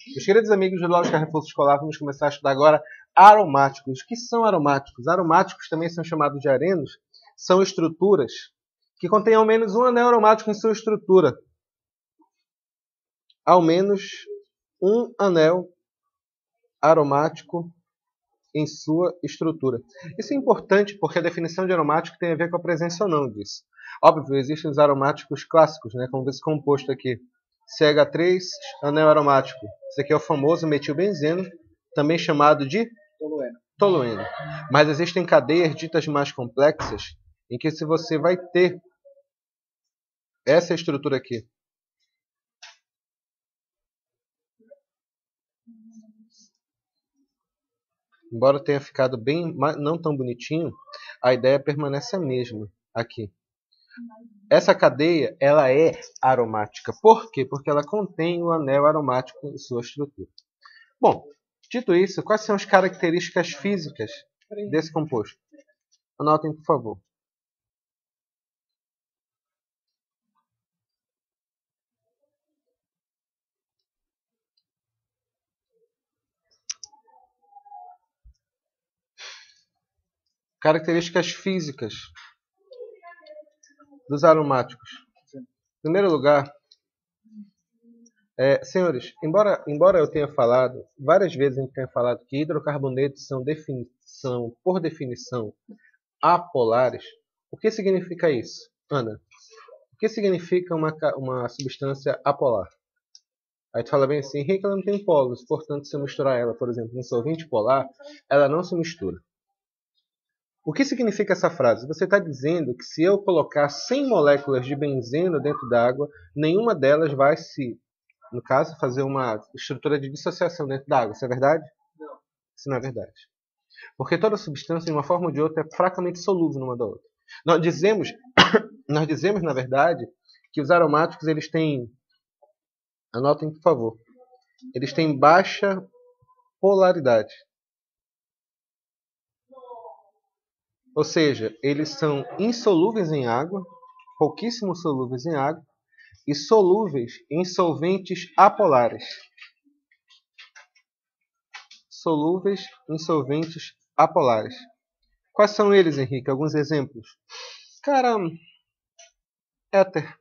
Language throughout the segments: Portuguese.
Meus queridos amigos do Lógica Reforço Escolar, vamos começar a estudar agora aromáticos. O que são aromáticos? Aromáticos também são chamados de arenos, são estruturas que contêm ao menos um anel aromático em sua estrutura. Ao menos um anel aromático em sua estrutura. Isso é importante porque a definição de aromático tem a ver com a presença ou não disso. Óbvio, existem os aromáticos clássicos, né? Como esse composto aqui. CH3, anel aromático. Esse aqui é o famoso metilbenzeno, também chamado de tolueno. Mas existem cadeias ditas mais complexas, em que se você vai ter essa estrutura aqui, embora tenha ficado bem, não tão bonitinho, a ideia permanece a mesma aqui. Essa cadeia, ela é aromática. Por quê? Porque ela contém o anel aromático em sua estrutura. Bom, dito isso, quais são as características físicas desse composto? Anotem, por favor. Características físicas dos aromáticos. Em primeiro lugar, senhores, embora eu tenha falado, várias vezes a gente tenha falado que hidrocarbonetos são, por definição, apolares, o que significa isso? Ana, o que significa uma substância apolar? Aí tu fala bem assim, Henrique, ela não tem polos, portanto, se eu misturar ela, por exemplo, em solvente polar, ela não se mistura. O que significa essa frase? Você está dizendo que se eu colocar 100 moléculas de benzeno dentro da água, nenhuma delas vai se, no caso, fazer uma estrutura de dissociação dentro da água. Isso é verdade? Não. Isso não é verdade. Porque toda substância, de uma forma ou de outra, é fracamente solúvel numa da outra. Nós dizemos, na verdade, que os aromáticos, eles têm, anotem por favor, eles têm baixa polaridade. Ou seja, eles são insolúveis em água, pouquíssimo solúveis em água, e solúveis em solventes apolares. Solúveis em solventes apolares. Quais são eles, Henrique? Alguns exemplos. Cara, éter,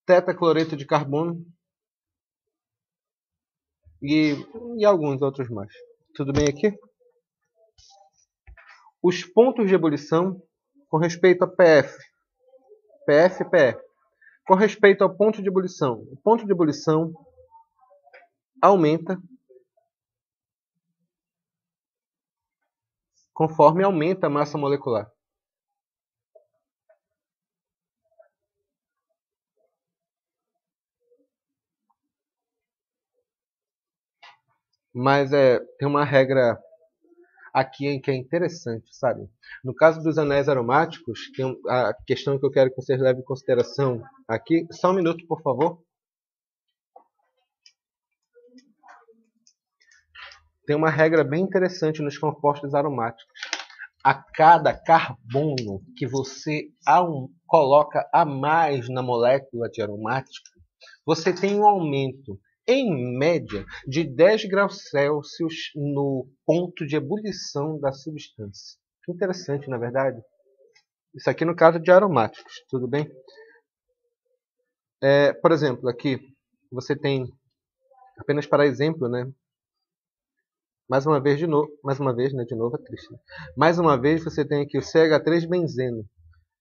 tetacloreto de carbono e alguns outros mais. Tudo bem aqui? Os pontos de ebulição com respeito a PF, PF e PE. Com respeito ao ponto de ebulição, o ponto de ebulição aumenta conforme aumenta a massa molecular. Mas tem uma regra aqui que é interessante, sabe? No caso dos anéis aromáticos, tem a questão que eu quero que vocês levem em consideração aqui. Só um minuto, por favor. Tem uma regra bem interessante nos compostos aromáticos. A cada carbono que você coloca a mais na molécula de aromática, você tem um aumento, em média, de 10 graus Celsius no ponto de ebulição da substância. Que interessante, na verdade. Isso aqui no caso de aromáticos, tudo bem? Por exemplo, aqui você tem, apenas para exemplo, né? Mais uma vez, né? De novo é triste. Né? Mais uma vez, você tem aqui o CH3-benzeno.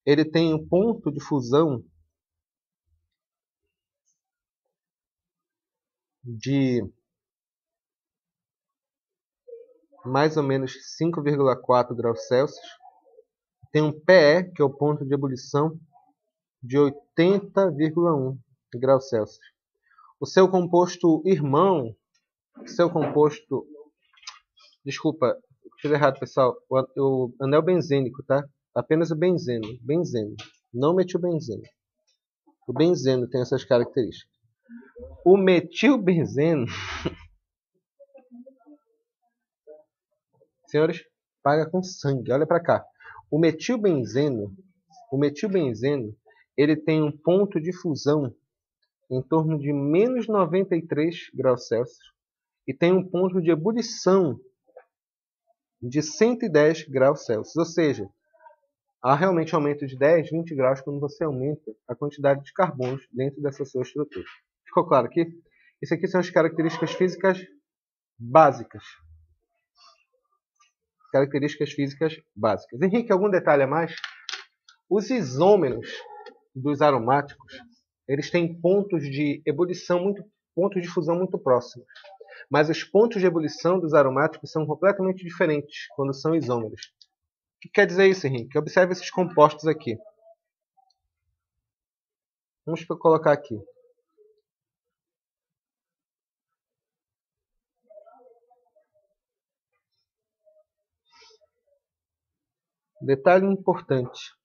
Ele tem um ponto de fusão de mais ou menos 5,4 graus Celsius. Tem um PE, que é o ponto de ebulição, de 80,1 graus Celsius. O seu composto irmão, desculpa, fiz errado, pessoal. O anel benzênico, tá? Apenas o benzeno, não metilbenzeno. O benzeno tem essas características. O metilbenzeno, senhores, paga com sangue. Olha para cá. O metilbenzeno, ele tem um ponto de fusão em torno de menos 93 graus Celsius e tem um ponto de ebulição de 110 graus Celsius. Ou seja, há realmente aumento de 10, 20 graus quando você aumenta a quantidade de carbonos dentro dessa sua estrutura. Ficou claro aqui? Isso aqui são as características físicas básicas. Características físicas básicas. Henrique, algum detalhe a mais? Os isômeros dos aromáticos, eles têm pontos de ebulição, pontos de fusão muito próximos. Mas os pontos de ebulição dos aromáticos são completamente diferentes quando são isômeros. O que quer dizer isso, Henrique? Observe esses compostos aqui. Vamos colocar aqui. Detalhe importante.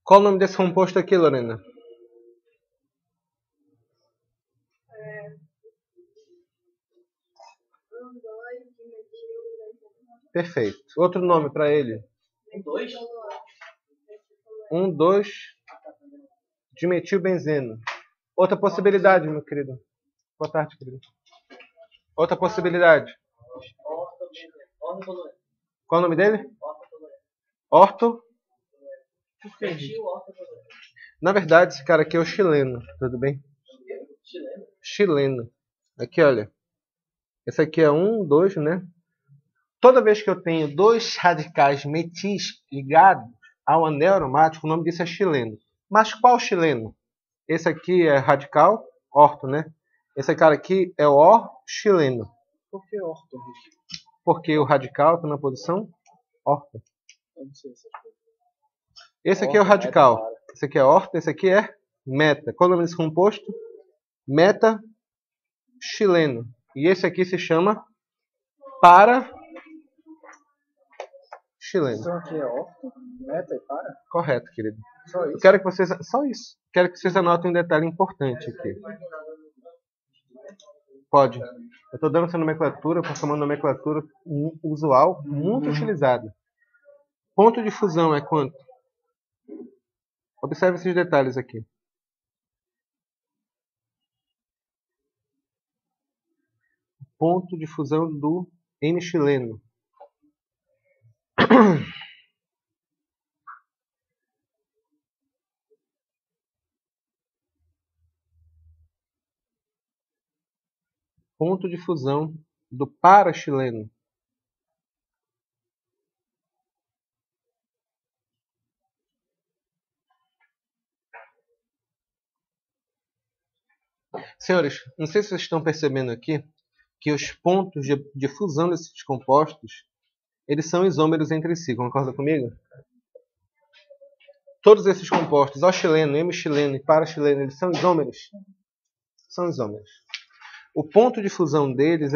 Qual o nome desse composto aqui, Lorena? Perfeito. Outro nome para ele? 1,2-dimetilbenzeno. Outra possibilidade, meu querido. Boa tarde, querido. Outra possibilidade. Qual o nome dele? Orto. Por quê? Na verdade, esse cara aqui é o chileno. Tudo bem? Chileno. Aqui, olha. Esse aqui é 1, 2, né? Toda vez que eu tenho dois radicais metis ligados ao anel aromático, o nome disso é chileno. Mas qual chileno? Esse aqui é radical, orto, né? Esse cara aqui é o or-chileno. Por que orto? Porque o radical está na posição orto. Esse aqui é o radical. Esse aqui é orto, esse aqui é meta. Qual é o nome desse composto? Meta-chileno. E esse aqui se chama para-chileno. Então aqui é orto, meta e para? Correto, querido. Só isso? Eu quero que vocês... Só isso. Quero que vocês anotem um detalhe importante aqui. Pode. Eu estou dando essa nomenclatura porque é uma nomenclatura usual, muito utilizada. Ponto de fusão é quanto? Observe esses detalhes aqui. Ponto de fusão do N-chileno. Ponto de fusão do para-chileno. Senhores, não sei se vocês estão percebendo aqui que os pontos de fusão desses compostos, eles são isômeros entre si. Concorda comigo? Todos esses compostos, O-chileno, M-chileno e para-chileno, eles são isômeros? São isômeros. O ponto de fusão deles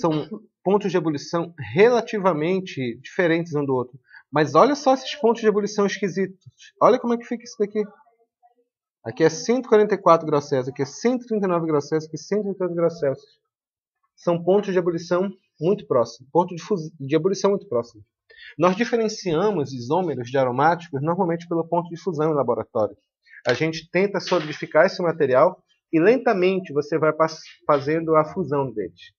são pontos de ebulição relativamente diferentes um do outro. Mas olha só esses pontos de ebulição esquisitos. Olha como é que fica isso daqui. Aqui é 144 graus Celsius, aqui é 139 graus Celsius, aqui é 180 graus Celsius. São pontos de ebulição muito próximos. Pontos de ebulição muito próximos. Nós diferenciamos isômeros de aromáticos normalmente pelo ponto de fusão em laboratório. A gente tenta solidificar esse material e lentamente você vai fazendo a fusão deles.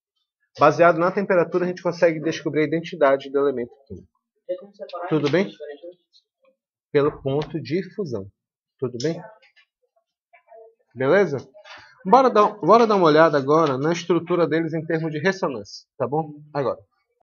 Baseado na temperatura, a gente consegue descobrir a identidade do elemento químico. Tudo bem? Pelo ponto de fusão. Tudo bem? Beleza? Bora dar uma olhada agora na estrutura deles em termos de ressonância, tá bom? Agora.